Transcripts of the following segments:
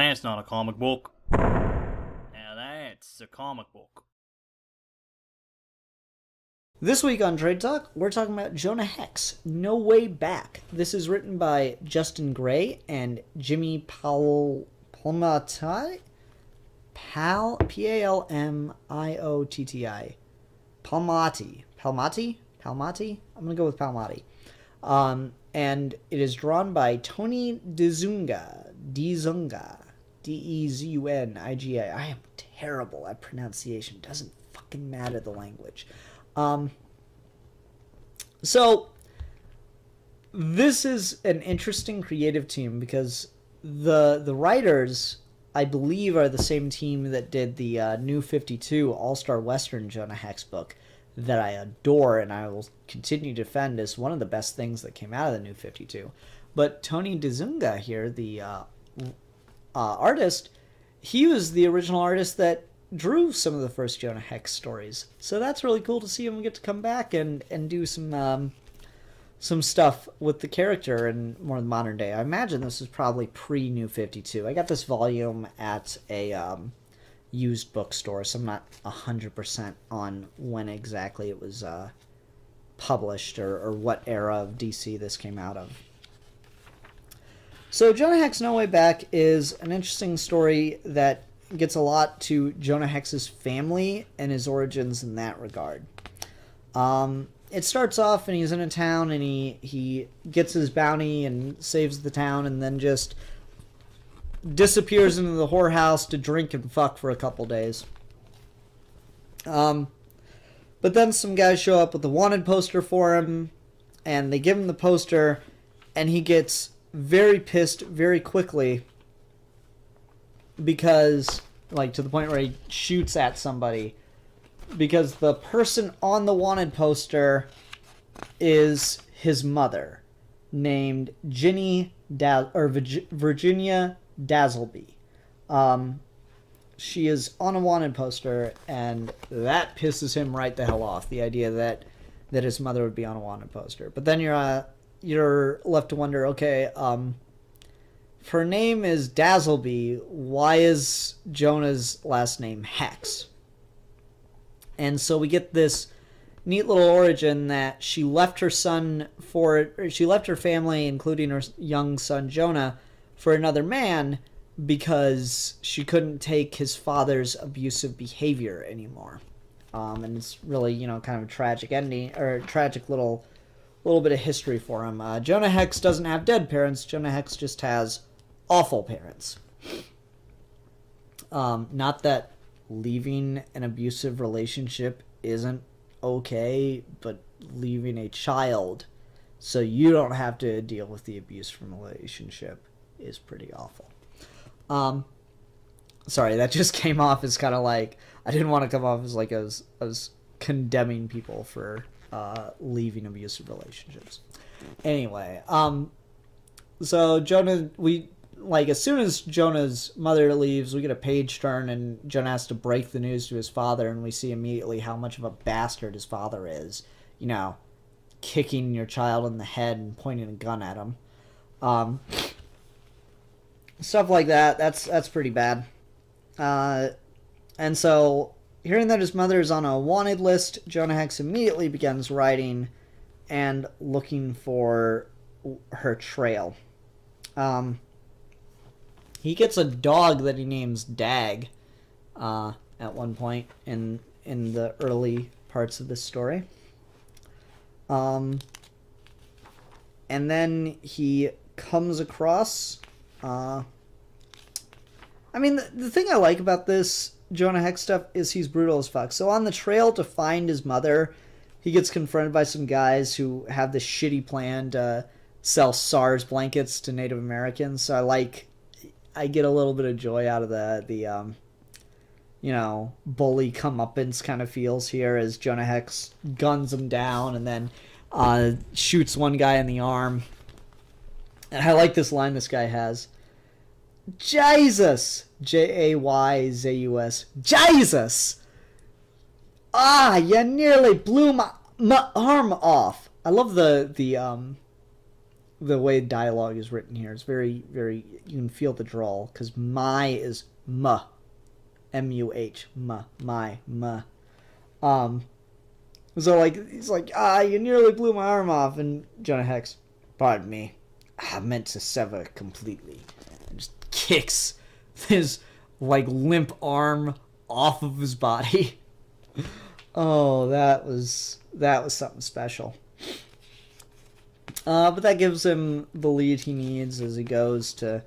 That's not a comic book. Now that's a comic book. This week on Trade Talk, we're talking about Jonah Hex, No Way Back. This is written by Justin Gray and Jimmy Palmiotti? P-A-L-M-I-O-T-T-I. Palmiotti. Palmiotti? I'm going to go with Palmiotti. And it is drawn by Tony DeZuniga. D-E-Z-U-N-I-G-A. I am terrible at pronunciation. Doesn't fucking matter the language. So this is an interesting creative team because the writers, I believe, are the same team that did the New 52 All-Star Western Jonah Hex book that I adore and I will continue to defend as one of the best things that came out of the New 52. But Tony DeZuniga here, the artist, he was the original artist that drew some of the first Jonah Hex stories. So that's really cool to see him get to come back and do some stuff with the character in more modern day. I imagine this is probably pre-New 52. I got this volume at a used bookstore, so I'm not 100% on when exactly it was published or what era of DC this came out of. So Jonah Hex No Way Back is an interesting story that gets a lot to Jonah Hex's family and his origins in that regard. It starts off and he's in a town and he gets his bounty and saves the town and then just disappears into the whorehouse to drink and fuck for a couple days. But then some guys show up with a wanted poster for him and they give him the poster and he gets very pissed very quickly because, like, to the point where he shoots at somebody because the person on the wanted poster is his mother named Virginia Dazzleby. She is on a wanted poster and that pisses him right the hell off, the idea that his mother would be on a wanted poster. But then you're left to wonder, okay, if her name is Dazzleby, why is Jonah's last name Hex? And so we get this neat little origin that she left her family, including her young son Jonah, for another man because she couldn't take his father's abusive behavior anymore. And it's really, kind of a tragic ending, or a tragic little bit of history for him. Jonah Hex doesn't have dead parents. Jonah Hex just has awful parents. Not that leaving an abusive relationship isn't okay, but leaving a child so you don't have to deal with the abuse from a relationship is pretty awful. Sorry, that just came off as kind of like, I didn't want to come off as like I was condemning people for leaving abusive relationships. Anyway, so Jonah, as soon as Jonah's mother leaves, we get a page turn and Jonah has to break the news to his father and we see immediately how much of a bastard his father is. Kicking your child in the head and pointing a gun at him. Stuff like that, that's pretty bad. And so, hearing that his mother is on a wanted list, Jonah Hex immediately begins writing and looking for her trail. He gets a dog that he names Dag at one point in the early parts of this story. And then he comes across... the thing I like about this Jonah Hex stuff is he's brutal as fuck. So on the trail to find his mother, he gets confronted by some guys who have this shitty plan to sell SARS blankets to Native Americans. So I get a little bit of joy out of the bully comeuppance kind of feels here as Jonah Hex guns him down and then shoots one guy in the arm. And I like this line this guy has. Jesus! Jayzus. Jesus! Ah, you nearly blew my arm off. I love the the way dialogue is written here. It's very, very, you can feel the drawl, because my is muh. M-U-H. Muh. My. Muh. So, like, he's like, you nearly blew my arm off, and Jonah Hex, pardon me, I meant to sever completely. And just kicks his, like, limp arm off of his body. Oh, that was something special. But that gives him the lead he needs as he goes to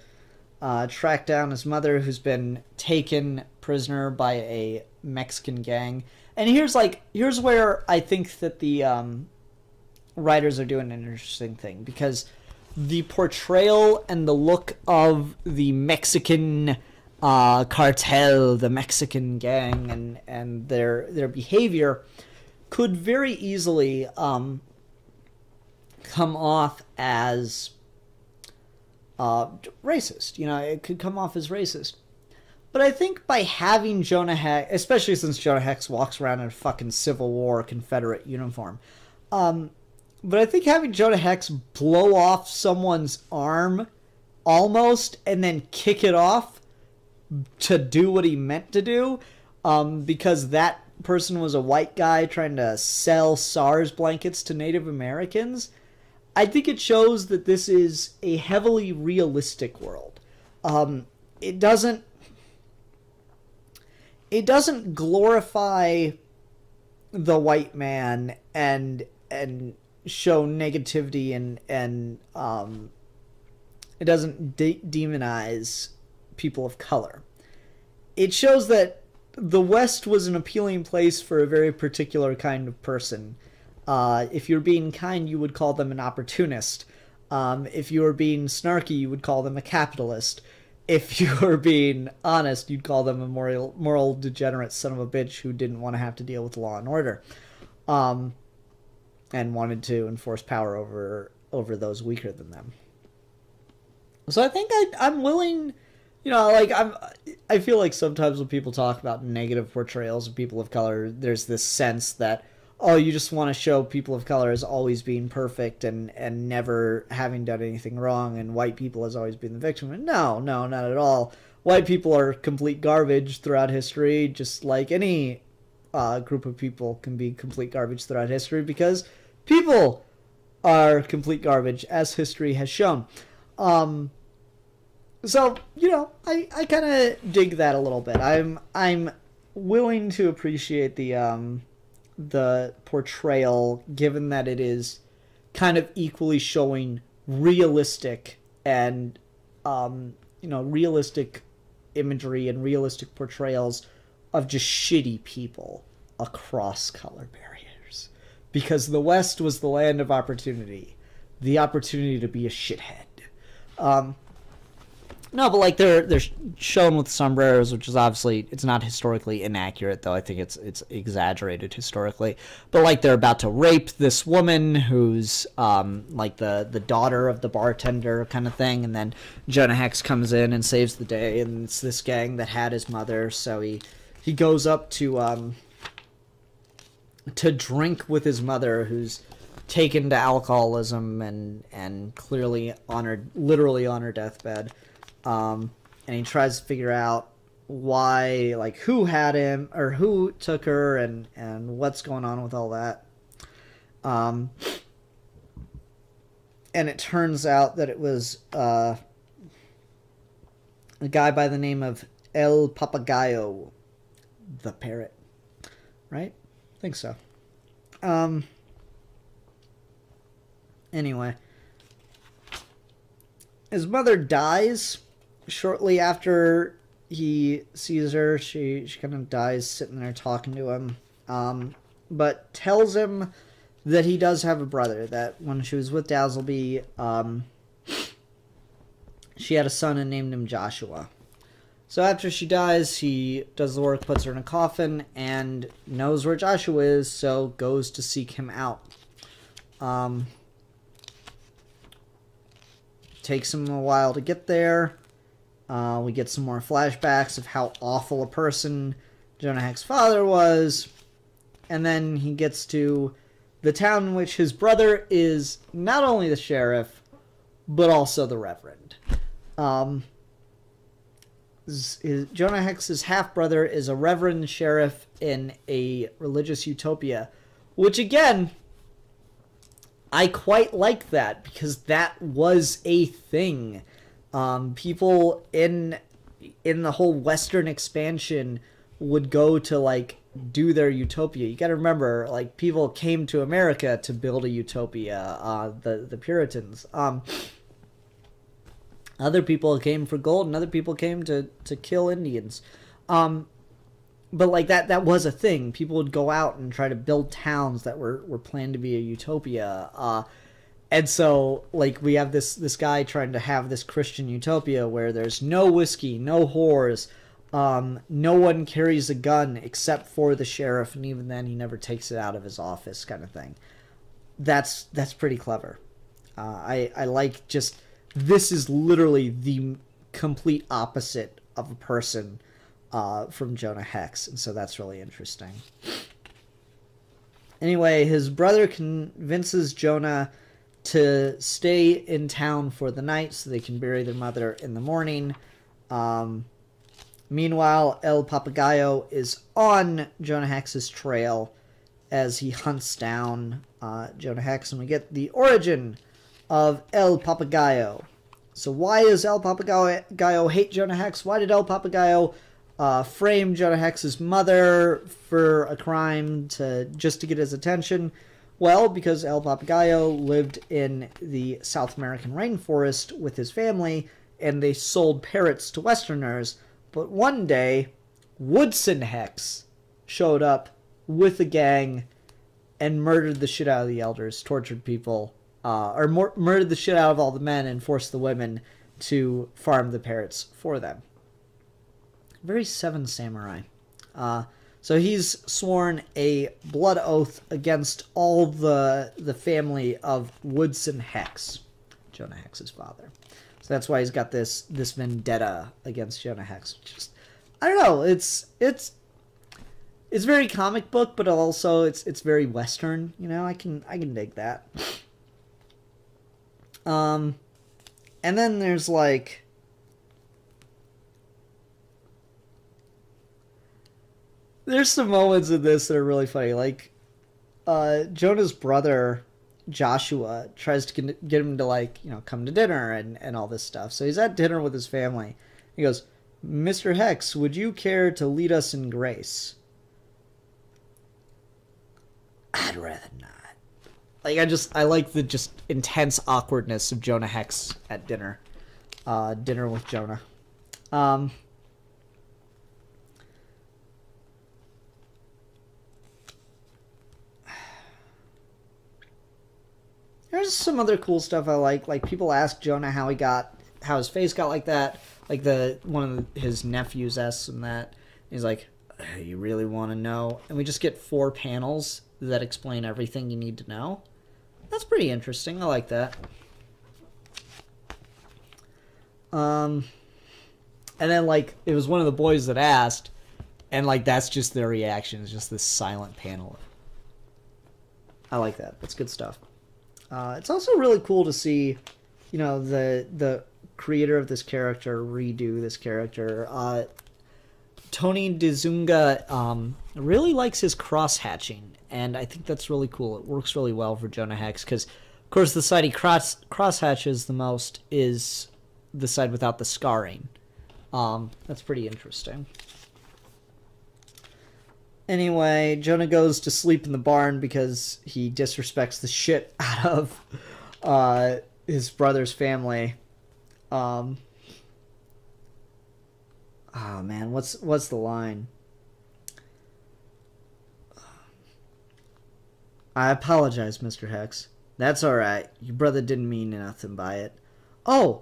track down his mother, who's been taken prisoner by a Mexican gang. And here's where I think that the writers are doing an interesting thing, because the portrayal and the look of the Mexican cartel, the Mexican gang, and their behavior could very easily come off as racist. You know, it could come off as racist. But I think by having Jonah Hex, especially since Jonah Hex walks around in a fucking Civil War Confederate uniform, but I think having Jonah Hex blow off someone's arm almost and then kick it off to do what he meant to do, because that person was a white guy trying to sell SARS blankets to Native Americans, I think it shows that this is a heavily realistic world. It doesn't glorify the white man and show negativity and it doesn't demonize people of color. It shows that the West was an appealing place for a very particular kind of person. If you're being kind, you would call them an opportunist. If you were being snarky, you would call them a capitalist. If you were being honest, you'd call them a moral degenerate son of a bitch who didn't want to have to deal with law and order, and wanted to enforce power over those weaker than them. So I think I'm willing, you know, like I feel like sometimes when people talk about negative portrayals of people of color, there's this sense that, oh, you just want to show people of color as always being perfect and never having done anything wrong, and white people as always being the victim. And no, not at all. White people are complete garbage throughout history, just like any group of people can be complete garbage throughout history, because people are complete garbage, as history has shown. So, you know, I kind of dig that a little bit. I'm willing to appreciate the portrayal, given that it is kind of equally showing realistic and realistic imagery and realistic portrayals of just shitty people across color barriers, because the West was the land of opportunity, the opportunity to be a shithead. No, but like they're shown with sombreros, which is obviously, it's not historically inaccurate, though I think it's exaggerated historically. But like they're about to rape this woman who's like the daughter of the bartender kind of thing, and then Jonah Hex comes in and saves the day, and it's this gang that had his mother, so he goes up to drink with his mother, who's taken to alcoholism and clearly literally on her deathbed. And he tries to figure out why, like, who had him, or who took her, and what's going on with all that. And it turns out that it was a guy by the name of El Papagayo, the parrot. Right? I think so. Anyway. His mother dies shortly after he sees her. She kind of dies sitting there talking to him, but tells him that he does have a brother, that when she was with Dazzleby, she had a son and named him Joshua. So after she dies, he does the work, puts her in a coffin, and knows where Joshua is, so goes to seek him out. Takes him a while to get there. We get some more flashbacks of how awful a person Jonah Hex's father was. And then he gets to the town in which his brother is not only the sheriff, but also the Reverend. Jonah Hex's half-brother is a reverend sheriff in a religious utopia, which, again, I quite like that, because that was a thing. People in the whole Western expansion would go to, like, do their utopia. You gotta remember, like, people came to America to build a utopia, the Puritans. Other people came for gold, and other people came to kill Indians. But, like, that was a thing. People would go out and try to build towns that were planned to be a utopia. And so, like, we have this guy trying to have this Christian utopia where there's no whiskey, no whores, no one carries a gun except for the sheriff, and even then he never takes it out of his office, kind of thing. That's pretty clever. I like just... This is literally the complete opposite of a person from Jonah Hex, and so that's really interesting. Anyway, his brother convinces Jonah to stay in town for the night so they can bury their mother in the morning. Meanwhile, El Papagayo is on Jonah Hex's trail as he hunts down Jonah Hex, and we get the origin of El Papagayo. So why does El Papagayo hate Jonah Hex? Why did El Papagayo frame Jonah Hex's mother for a crime just to get his attention? Well, because El Papagayo lived in the South American rainforest with his family, and they sold parrots to Westerners. But one day, Woodson Hex showed up with a gang and murdered the shit out of the elders, tortured people, murdered the shit out of all the men and forced the women to farm the parrots for them. Very Seven Samurai. So he's sworn a blood oath against all the family of Woodson Hex, Jonah Hex's father. So that's why he's got this vendetta against Jonah Hex. Just, I don't know. It's very comic book, but also it's very Western. You know, I can dig that. And then there's like, there's some moments in this that are really funny. Like, Jonah's brother Joshua tries to get him to, like, you know, come to dinner and all this stuff. So he's at dinner with his family. He goes, "Mr. Hex, would you care to lead us in grace?" I'd rather not. Like, I like the just intense awkwardness of Jonah Hex at dinner. Dinner with Jonah. There's some other cool stuff I like. Like, people ask Jonah how his face got like that. Like, one of his nephews asks him that. He's like, "You really want to know?" And we just get 4 panels that explain everything you need to know. That's pretty interesting. I like that. And then, like, it was one of the boys that asked, and, like, that's just their reaction. It's just this silent panel. I like that. That's good stuff. It's also really cool to see, you know, the creator of this character redo this character. Tony DeZuniga really likes his cross-hatching, and I think that's really cool. It works really well for Jonah Hex, because, of course, the side he cross-hatches the most is the side without the scarring. That's pretty interesting. Anyway, Jonah goes to sleep in the barn because he disrespects the shit out of his brother's family. Oh man, what's the line? "I apologize, Mr. Hex. That's alright. Your brother didn't mean nothing by it." "Oh,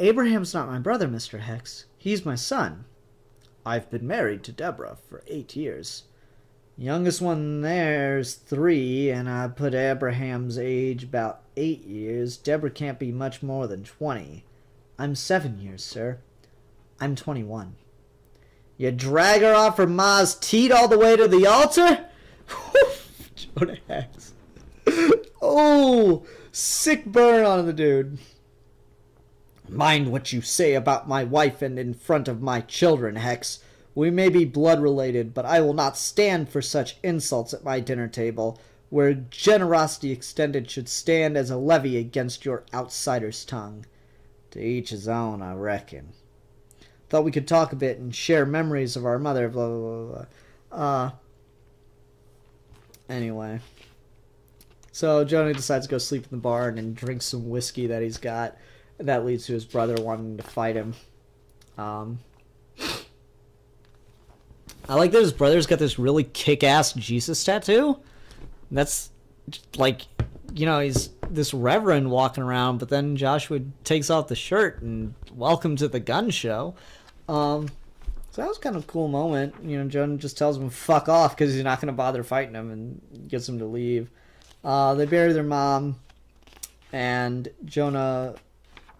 Abraham's not my brother, Mr. Hex. He's my son. I've been married to Deborah for 8 years. Youngest one there's 3, and I put Abraham's age about 8 years. Deborah can't be much more than 20. I'm 7 years, sir. I'm 21. You drag her off her ma's teat all the way to the altar?" Jonah Hex. Oh, sick burn on the dude. Mind what you say about my wife and in front of my children, Hex. We may be blood related, but I will not stand for such insults at my dinner table, where generosity extended should stand as a levy against your outsider's tongue. To each his own, I reckon. Thought we could talk a bit and share memories of our mother, blah, blah, blah, blah. Anyway. So Jonah decides to go sleep in the barn and drink some whiskey that he's got. And that leads to his brother wanting to fight him. I like that his brother's got this really kick-ass Jesus tattoo. That's like, he's this reverend walking around, but then Joshua takes off the shirt and welcome to the gun show. So that was kind of a cool moment. Jonah just tells him fuck off because he's not going to bother fighting him and gets him to leave. They bury their mom, and Jonah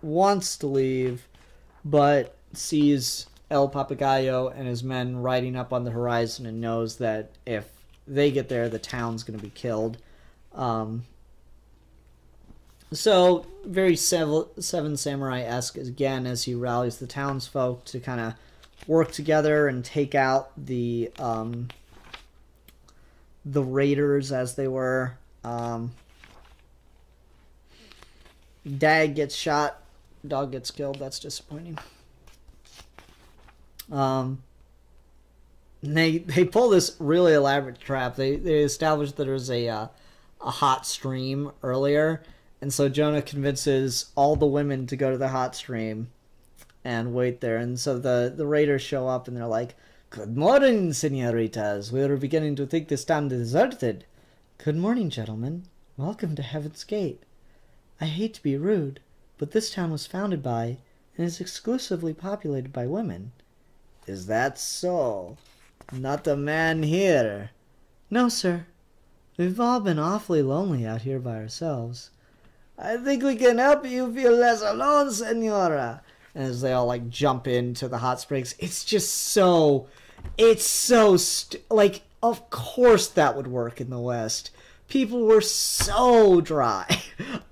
wants to leave, but sees El Papagayo and his men riding up on the horizon and knows that if they get there, the town's going to be killed. So, very Seven Samurai-esque again as he rallies the townsfolk to kind of work together and take out the raiders as they were. Dag gets shot. Dog gets killed. That's disappointing. They pull this really elaborate trap. They established that there was a hot stream earlier, and so Jonah convinces all the women to go to the hot stream and wait there. And so the raiders show up and they're like, "Good morning, senoritas. We were beginning to think this town deserted." "Good morning, gentlemen. Welcome to Heaven's Gate. I hate to be rude, but this town was founded by and is exclusively populated by women." "Is that so? Not a man here?" "No, sir. We've all been awfully lonely out here by ourselves." "I think we can help you feel less alone, senora." And as they all jump into the hot springs, it's just so, of course that would work in the West. People were so dry.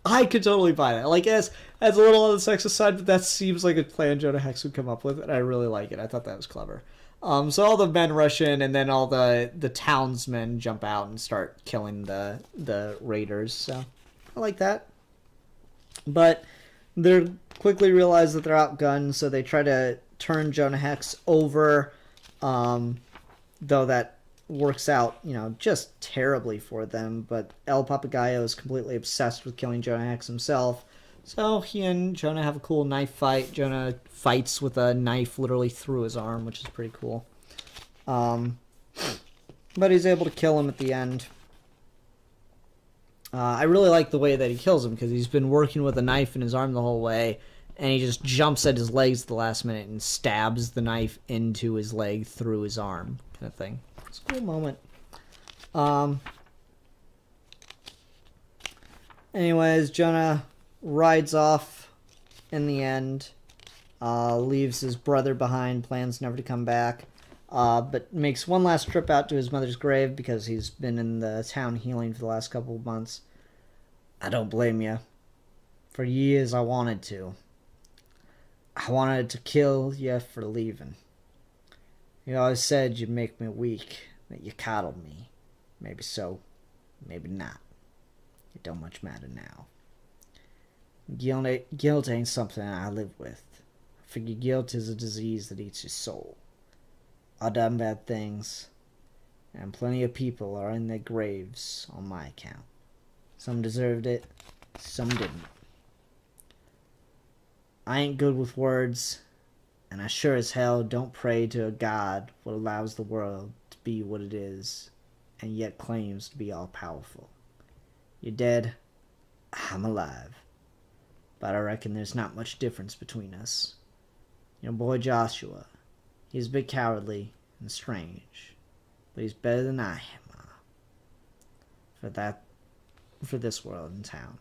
I could totally buy that. As a little on the sexist side, but that seems like a plan Jonah Hex would come up with, and I really like it. I thought that was clever. So all the men rush in, and then all the townsmen jump out and start killing the raiders. So I like that. But they quickly realize that they're outgunned, so they try to turn Jonah Hex over, though that works out, just terribly for them. But El Papagayo is completely obsessed with killing Jonah Hex himself. So he and Jonah have a cool knife fight. Jonah fights with a knife literally through his arm, which is pretty cool. But he's able to kill him at the end. I really like the way that he kills him, because he's been working with a knife in his arm the whole way, and he just jumps at his legs at the last minute and stabs the knife into his leg through his arm, kind of thing. It's a cool moment. Anyways, Jonah rides off in the end, leaves his brother behind, plans never to come back, but makes one last trip out to his mother's grave because he's been in the town healing for the last couple of months. "I don't blame you. For years I wanted to. I wanted to kill you for leaving. You always said you'd make me weak, that you coddled me. Maybe so, maybe not. It don't much matter now. Guilt ain't something I live with. I figure guilt is a disease that eats your soul. I done bad things, and plenty of people are in their graves on my account. Some deserved it, some didn't. I ain't good with words, and I sure as hell don't pray to a God what allows the world to be what it is, and yet claims to be all-powerful. You're dead, I'm alive. But I reckon there's not much difference between us. Your boy Joshua, he's a bit cowardly and strange, but he's better than I am, for this world and town.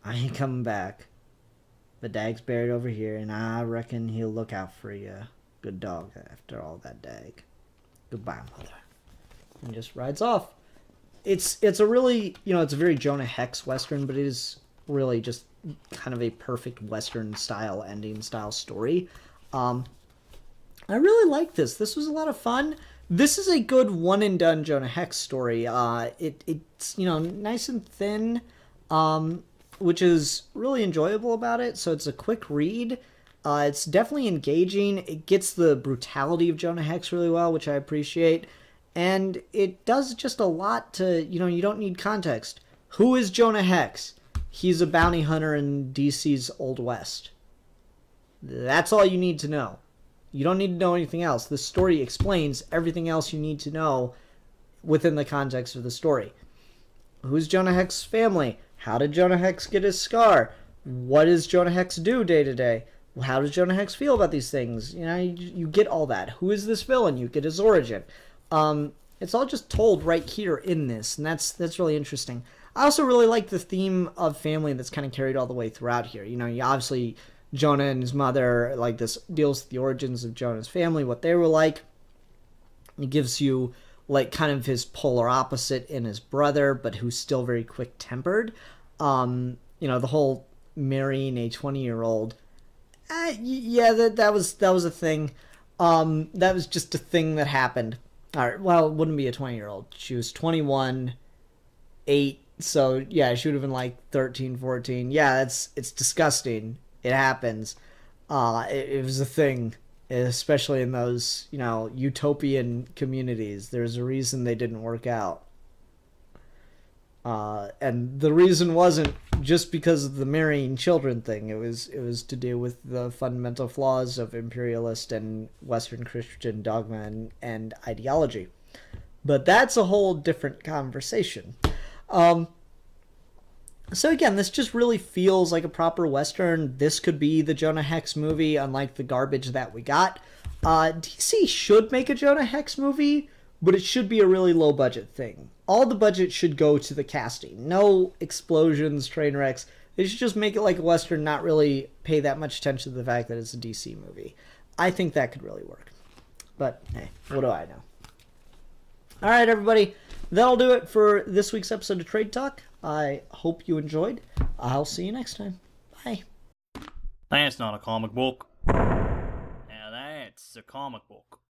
I ain't coming back, but Dag's buried over here, and I reckon he'll look out for you. Good dog after all that, Dag. Goodbye, mother." And just rides off. It's a really, it's a very Jonah Hex Western, but it is really just kind of a perfect Western style ending style story. I really like this. This was a lot of fun. This is a good one and done Jonah Hex story. It's nice and thin, which is really enjoyable about it. So it's a quick read. It's definitely engaging. It gets the brutality of Jonah Hex really well, which I appreciate. And it does just a lot to, you don't need context. Who is Jonah Hex? He's a bounty hunter in DC's Old West. That's all you need to know. You don't need to know anything else. The story explains everything else you need to know within the context of the story. Who's Jonah Hex's family? How did Jonah Hex get his scar? What does Jonah Hex do day to day? How does Jonah Hex feel about these things? You get all that. Who is this villain? You get his origin. It's all just told right here in this, and that's really interesting. I also really like the theme of family that's kind of carried all the way throughout here. You obviously Jonah and his mother, like, this deals with the origins of Jonah's family, what they were like. It gives you like kind of his polar opposite in his brother, but who's still very quick tempered. The whole marrying a 20-year-old. Yeah, that was a thing. That was just a thing that happened. All right, well, it wouldn't be a 20-year-old. She was 21, 8, so yeah, she would have been like 13, 14. Yeah, it's disgusting. It happens. It was a thing, especially in those, utopian communities. There's a reason they didn't work out. And the reason wasn't just because of the marrying children thing. It was to do with the fundamental flaws of imperialist and Western Christian dogma and ideology. But that's a whole different conversation. So again, this just really feels like a proper Western. This could be the Jonah Hex movie, unlike the garbage that we got. DC should make a Jonah Hex movie, but it should be a really low budget thing. All the budget should go to the casting. No explosions, train wrecks. They should just make it like a Western, not really pay that much attention to the fact that it's a DC movie. I think that could really work. But hey, what do I know? All right, everybody. That'll do it for this week's episode of Trade Talk. I hope you enjoyed. I'll see you next time. Bye. That's not a comic book. Now that's a comic book.